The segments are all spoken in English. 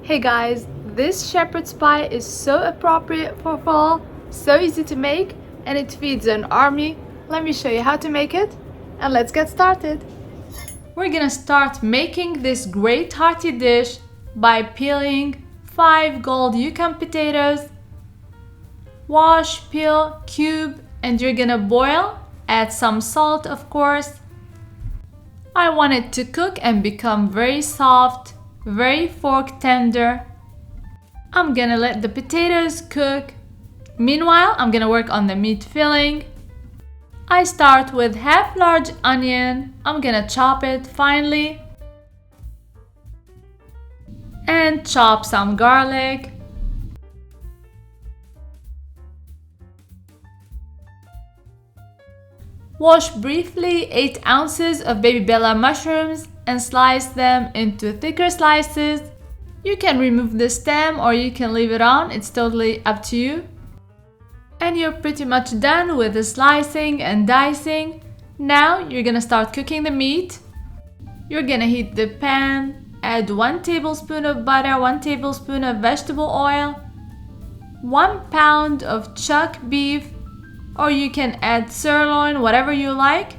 Hey guys, this shepherd's pie is so appropriate for fall, so easy to make, and it feeds an army. Let me show you how to make it, and let's get started. We're gonna start making this great hearty dish by peeling 5 Gold Yukon potatoes. Wash, peel, cube, and you're gonna boil. Add some salt, of course. I want it to cook and become very soft, very fork tender. I'm gonna let the potatoes cook. Meanwhile, I'm gonna work on the meat filling. I start with half large onion. I'm gonna chop it finely. And chop some garlic. Wash briefly 8 ounces of baby bella mushrooms and slice them into thicker slices. You can remove the stem or you can leave it on, it's totally up to you. And you're pretty much done with the slicing and dicing. Now you're gonna start cooking the meat. You're gonna heat the pan, add 1 tablespoon of butter, 1 tablespoon of vegetable oil, 1 pound of chuck beef, or you can add sirloin, whatever you like.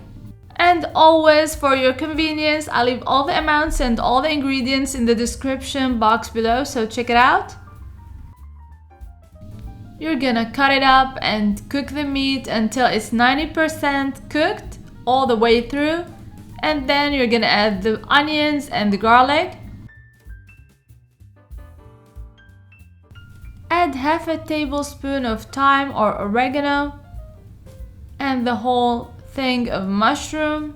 And always, for your convenience, I'll leave all the amounts and all the ingredients in the description box below, so check it out. You're gonna cut it up and cook the meat until it's 90% cooked all the way through. And then you're gonna add the onions and the garlic. Add half a tablespoon of thyme or oregano and the whole thing of mushroom.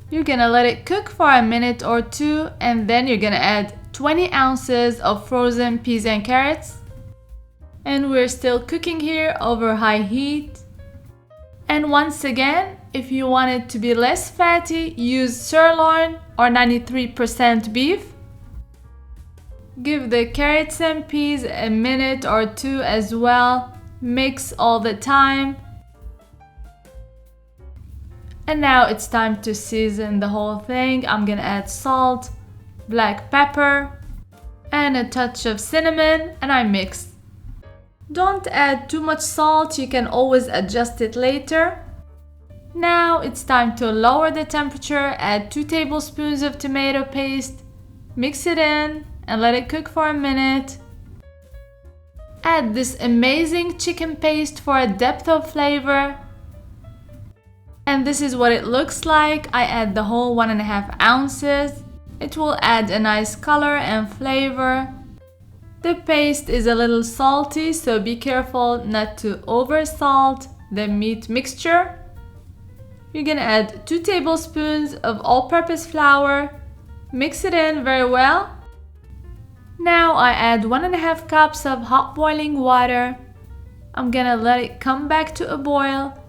You're gonna let it cook for a minute or two, and then you're gonna add 20 ounces of frozen peas and carrots. And we're still cooking here over high heat. And once again, if you want it to be less fatty, use sirloin or 93% beef. Give the carrots and peas a minute or two as well. Mix all the time. And now it's time to season the whole thing. I'm gonna add salt, black pepper, and a touch of cinnamon, and I mix. Don't add too much salt, you can always adjust it later. Now it's time to lower the temperature. Add 2 tablespoons of tomato paste, mix it in, and let it cook for a minute. Add this amazing chicken paste for a depth of flavor. And this is what it looks like. I add the whole 1.5 ounces. It will add a nice color and flavor. The paste is a little salty, so be careful not to over salt the meat mixture. You're gonna add 2 tablespoons of all-purpose flour. Mix it in very well. Now I add 1.5 cups of hot boiling water. I'm gonna let it come back to a boil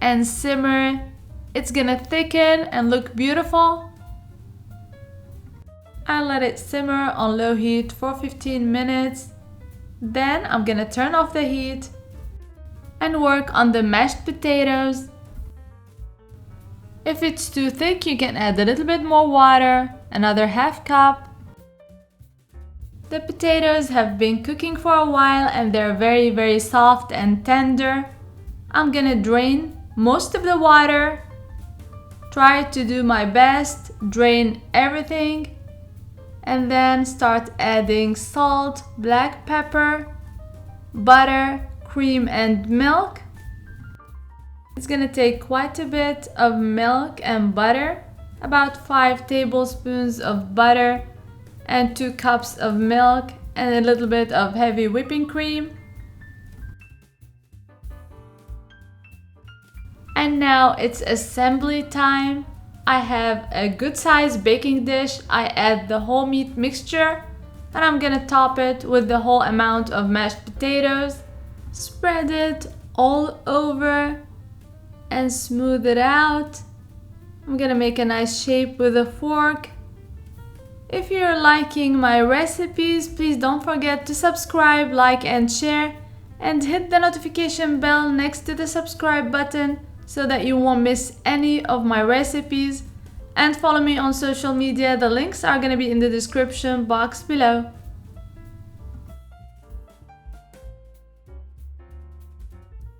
and simmer. It's gonna thicken and look beautiful. I let it simmer on low heat for 15 minutes. Then I'm gonna turn off the heat and work on the mashed potatoes. If it's too thick, you can add a little bit more water, another half cup. The potatoes have been cooking for a while and they're very soft and tender. I'm gonna drain most of the water. Try to do my best, drain everything, and then start adding salt, black pepper, butter, cream, and milk. It's gonna take quite a bit of milk and butter, about 5 tablespoons of butter and 2 cups of milk and a little bit of heavy whipping cream. And now it's assembly time. I have a good sized baking dish. I add the whole meat mixture and I'm gonna top it with the whole amount of mashed potatoes. Spread it all over and smooth it out. I'm gonna make a nice shape with a fork. If you're liking my recipes, please don't forget to subscribe, like, and share, and hit the notification bell next to the subscribe button so that you won't miss any of my recipes. And follow me on social media. The links are going to be in the description box below.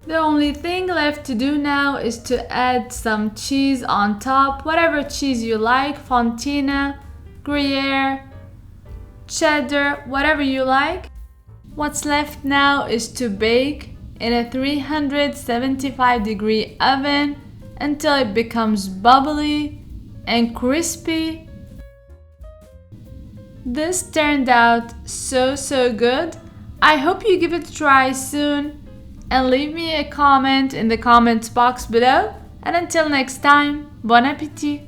The only thing left to do now is to add some cheese on top, whatever cheese you like, Fontina, Gruyere, cheddar, whatever you like. What's left now is to bake in a 375-degree oven until it becomes bubbly and crispy. This turned out so good. I hope you give it a try soon. And leave me a comment in the comments box below. And until next time, bon appétit!